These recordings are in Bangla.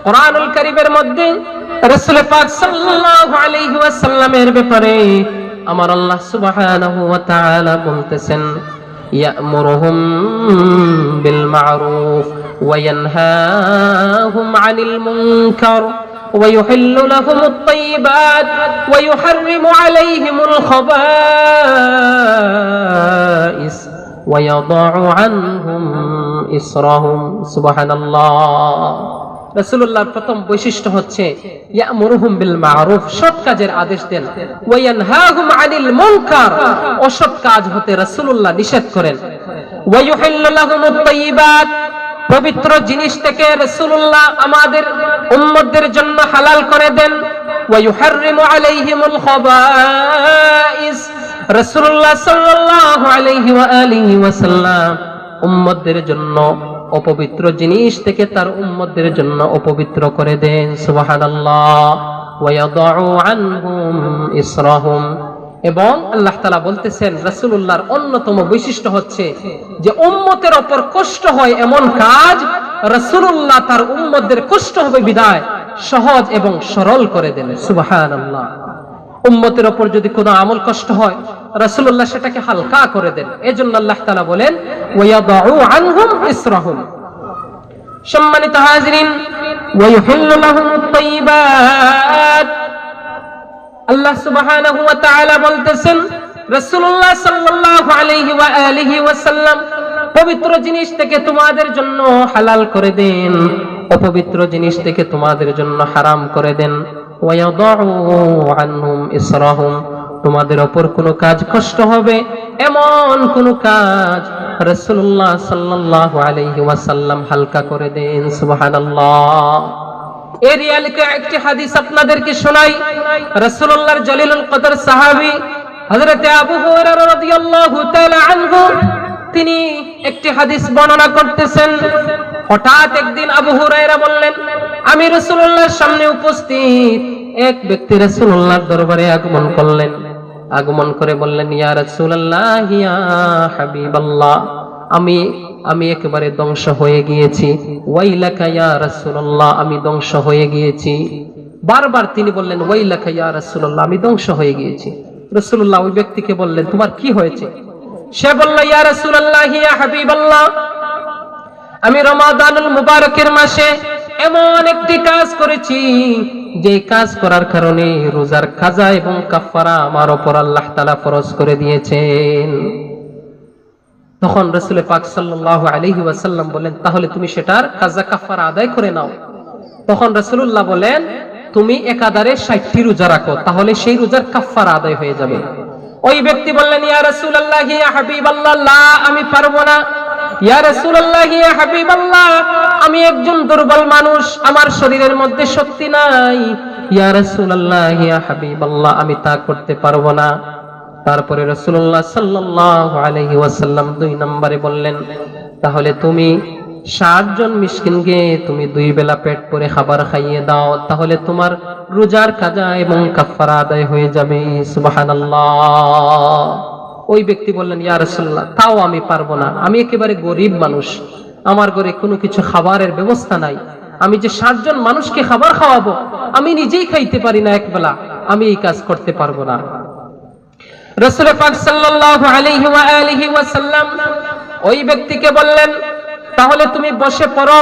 কুরআনুল কারীমের মধ্যে রাসূল পাক সাল্লাল্লাহু আলাইহি ওয়াসাল্লামের ব্যাপারে আমার আল্লাহ সুবহানাহু ওয়া তাআলা বলতেছেন, ইয়া'মুরুহুম বিল মা'রুফ ওয়া ইয়ানহাহুম আনিল মুনকার ওয়া ইউহিল্লু লাহুমুত তাইয়্যিবাত ওয়া ইউহাররিমু আলাইহিমুল খাবাইস ওয়া ইয়াদাউ আনহুম ইসরাহুম। সুবহানাল্লাহ। রাসূলুল্লাহর প্রথম বৈশিষ্ট্য হচ্ছে ইয়া'মুরুহুম বিল মা'রুফ, সৎ কাজের আদেশ দেন, ওয়া ইয়ানহাহুম আনিল মুনকার, অসৎ কাজ হতে রাসূলুল্লাহ নিষেধ করেন, ওয়া ইউহিল্লু লাহুমুত তাইয়্যিবাত, পবিত্র জিনিস থেকে রাসূলুল্লাহ আমাদের উম্মতদের জন্য হালাল করে দেন, ওয়া ইউহাররিমু আলাইহিমুল খাবাইস, রাসূলুল্লাহ সাল্লাল্লাহু আলাইহি ওয়া আলিহি ওয়াসাল্লাম উম্মতদের জন্য অপবিত্র জিনিস থেকে তার উম্মতদের জন্য অপবিত্র করে দেন। সুবহানাল্লাহ। ওয়া ইয়াদাউ আনহুম ইসরাহুম, এবং আল্লাহ তাআলা বলতেছেন রাসূলুল্লাহর অন্যতম বৈশিষ্ট্য হচ্ছে যে উম্মতের উপর কষ্ট হয় এমন কাজ রাসূলুল্লাহ তার উম্মতদের কষ্ট হবে বিদায় সহজ এবং সরল করে দেন। সুবহানাল্লাহ। উম্মতের উপর যদি কোনো আমল কষ্ট হয় রাসূলুল্লাহ সেটাকে হালকা করে দেন। এজন্য আল্লাহ তাআলা বলেন ওয়া ইয়াদাউ আনহুম ইসরাহুম। সম্মানিত হাজিরিন, ওয়া ইউহিল্লু লাহুমুত তাইয়্যিবাত, আল্লাহ সুবহানাহু ওয়া তাআলা বলতেছেন রাসূলুল্লাহ সাল্লাল্লাহু আলাইহি ওয়া আলিহি ওয়াসাল্লাম পবিত্র জিনিস থেকে তোমাদের জন্য হালাল করে দেন, অপবিত্র জিনিস থেকে তোমাদের জন্য হারাম করে দেন। ওয়া ইয়াদাউ আনহুম ইসরাহুম, তোমাদের উপর কোনো কাজ কষ্ট হবে এমন কোন কাজ রাসূলুল্লাহ সাল্লাল্লাহু আলাইহি ওয়াসাল্লাম হালকা করে দেন। সুবহানাল্লাহ। এর আলোকে একটি হাদিস আপনাদেরকে শোনাই। রাসূলুল্লাহর জলিলুল কদর সাহাবী হযরত আবু হুরায়রা রাদিয়াল্লাহু তাআলা আনহু তিনি একটি হাদিস বর্ণনা করতেছেন। হঠাৎ একদিন আবু হুরায়রা বললেন, আমি রাসূলুল্লাহর সামনে উপস্থিত। এক ব্যক্তি রাসূলুল্লাহর দরবারে আগমন করলেন, আগমন করে বললেন, ইয়া রাসূলুল্লাহ ইয়া হাবিবাল্লাহ, আমি একেবারে ধ্বংস হয়ে গিয়েছি। ওয়াইলাকা ইয়া রাসূলুল্লাহ, আমি ধ্বংস হয়ে গিয়েছি। বারবার তিনি বললেন ওয়াইলাকা ইয়া রাসূলুল্লাহ, আমি ধ্বংস হয়ে গিয়েছি। রাসূলুল্লাহ ওই ব্যক্তিকে বললেন, তোমার কি হয়েছে? সে বলল, ইয়া রাসূলুল্লাহ ইয়া হাবিবাল্লাহ, আমি রমাদানুল মুবারকের মাসে এমন একটি কাজ করেছি যে কাজ করার কারণে রোজার কাজা এবং কাফারা আমার উপর আল্লাহ তাআলা ফরজ করে দিয়েছেন। তখন রাসূল পাক সাল্লাল্লাহু আলাইহি ওয়াসাল্লাম বলেন, তাহলে তুমি সেটার কাজা কাফারা আদায় করে নাও। তখন রাসূলুল্লাহ বলেন, তুমি একাধারে 60টি রোজা রাখো, তাহলে সেই রোজার কাফারা আদায় হয়ে যাবে। ওই ব্যক্তি বললেন, ইয়া রাসূলুল্লাহ ইয়া হাবিবাল্লাহ, লা, আমি পারবো না। ইয়া রাসূলুল্লাহ ইয়া হাবিবাল্লাহ, আমি একজন দুর্বল মানুষ, আমার শরীরের মধ্যে শক্তি নাই। ইয়া রাসূলুল্লাহ ইয়া হাবিবাল্লাহ, আমি তা করতে পারবো না। তারপরে রাসূলুল্লাহ সাল্লাল্লাহু আলাইহি ওয়াসাল্লাম 2 নম্বরে বললেন, তাহলে তুমি 60 জন মিসকিনকে তুমি 2 বেলা পেট ভরে খাবার খাইয়ে দাও, তাহলে তোমার রোজার কাজা এবং কাফারা আদায় হয়ে যাবে। সুবহানাল্লাহ। ওই ব্যক্তি বললেন, ইয়া রাসূলুল্লাহ, তাও আমি পারবো না, আমি একেবারে গরীব মানুষ, আমার ঘরে কোনো কিছু খাবারের ব্যবস্থা নাই, আমি যে 60 জন মানুষকে খাবার খাওয়াবো আমি নিজেই খাইতে পারি না একবেলা, আমি এই কাজ করতে পারবো না। রাসূল পাক সাল্লাল্লাহু আলাইহি ওয়া আলিহি ওয়াসাল্লাম ওই ব্যক্তিকে বললেন, তাহলে তুমি বসে পড়ো।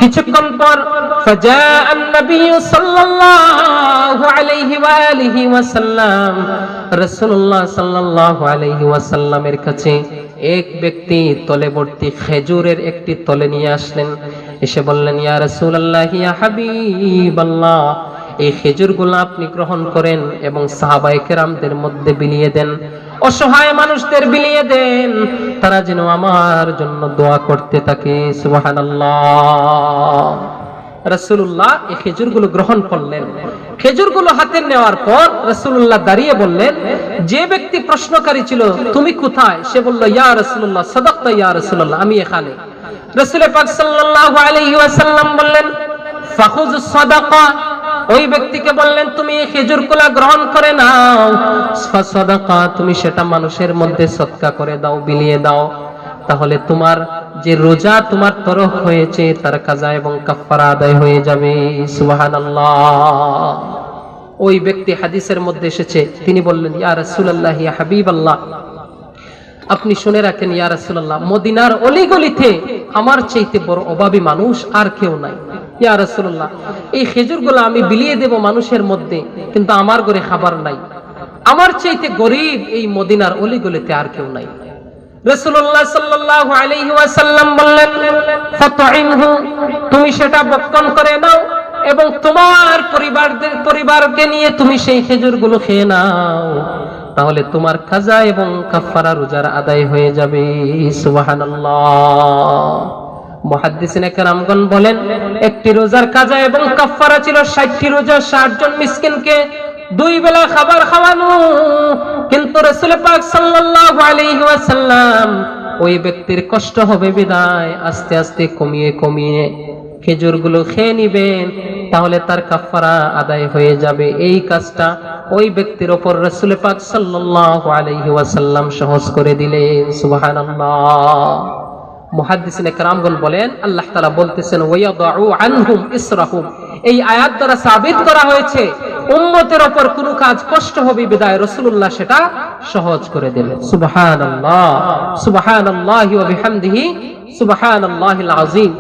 কিছুক্ষণ পর ফাজাআন নবী সাল্লাল্লাহু আলাইহি ওয়া আলিহি ওয়াসাল্লাম, রাসূলুল্লাহ সাল্লাল্লাহু আলাইহি ওয়াসাল্লামের কাছে এক ব্যক্তি তলে ভর্তি খেজুরের একটি তলে নিয়ে আসলেন। এসে বললেন, ইয়া রাসূলুল্লাহ ইয়া হাবিবাল্লাহ, এই খেজুরগুলো আপনি গ্রহণ করেন এবং সাহাবায়ে কেরামদের মধ্যে বিলিয়ে দেন, অসহায় মানুষদের বিলিয়ে দেন, তারা যেন আমার জন্য দোয়া করতে থাকে। সুবহানাল্লাহ। রাসূলুল্লাহ এই খেজুরগুলো গ্রহণ করলেন। খেজুরগুলো হাতে নেওয়ার পর রাসূলুল্লাহ দাঁড়িয়ে বললেন, যে ব্যক্তি প্রশ্নকারী ছিল, তুমি কোথায়? সে বলল, ইয়া রাসূলুল্লাহ সাদাকতা ইয়া রাসূলুল্লাহ, আমি এখানে। রাসূল পাক সাল্লাল্লাহু আলাইহি ওয়াসাল্লাম বললেন, ফাখুযুস সাদাকা, ওই ব্যক্তিকে বললেন, তুমি এই খেজুরগুলো গ্রহণ করে নাও, সাদাকা, তুমি সেটা মানুষের মধ্যে সদকা করে দাও, বিলিয়ে দাও, তাহলে তোমার যে রোজা তোমার তরফ হয়েছে তার কাজা এবং কাফারা আদায় হয়ে যাবে। সুবহানাল্লাহ। ওই ব্যক্তি হাদিসের মধ্যে এসেছে, তিনি বললেন, ইয়া রাসূলুল্লাহ, ইয়া হাবিবাল্লাহ, আপনি শুনে রাখেন ইয়া রাসূলুল্লাহ, মদিনার অলিগলিতে আমার চাইতে বড় অভাবী মানুষ আর কেউ নাই। ইয়া রাসূলুল্লাহ, এই খেজুরগুলো আমি বিলিয়ে দেব মানুষের মধ্যে, কিন্তু আমার ঘরে খাবার নাই। আমার চাইতে গরিব এই মদিনার অলিগলিতে আর কেউ নাই। রাসূলুল্লাহ সাল্লাল্লাহু আলাইহি ওয়াসাল্লাম বললেন, ফাতইমহু, তুমি সেটা ভক্ষণ করে নাও এবং তোমার পরিবারকে নিয়ে তুমি সেই খেজুরগুলো খেয়ে নাও, তাহলে তোমার কাজা এবং কাফারা রোজার আদায় হয়ে যাবে। সুবহানাল্লাহ। মুহাদ্দিসিনে কেরামগণ বলেন, একটি রোজার কাজা এবং কাফারা ছিল 60টি রোজা, 60 জন মিসকিনকে 2 বেলা খাবার খাওয়ানো। কিন্তু রাসূল পাক সাল্লাল্লাহু আলাইহি ওয়াসাল্লাম ওই ব্যক্তির কষ্ট হবে বিদায় আস্তে আস্তে কমিয়ে কমিয়ে খেজুরগুলো খেয়ে নিবেন, তাহলে তার কাফারা আদায় হয়ে যাবে। এই কাজটা ওই ব্যক্তির উপর রাসূল পাক সাল্লাল্লাহু আলাইহি ওয়াসাল্লাম সহজ করে দিলেন। সুবহানাল্লাহ। মুহাদ্দিসিনে কেরামগণ বলেন, আল্লাহ তাআলা বলতেছেন, ওয়ায়াদউ আনহুম ইসরাহুম, এই আয়াত দ্বারা সাবিত করা হয়েছে উম্মতের উপর কোনো কাজ কষ্ট হবে বিদায় রাসূলুল্লাহ সেটা সহজ করে দিলেন। সুবহানাল্লাহ, সুবহানাল্লাহি ওয়া বিহামদিহি, সুবহানাল্লাহিল আযীম।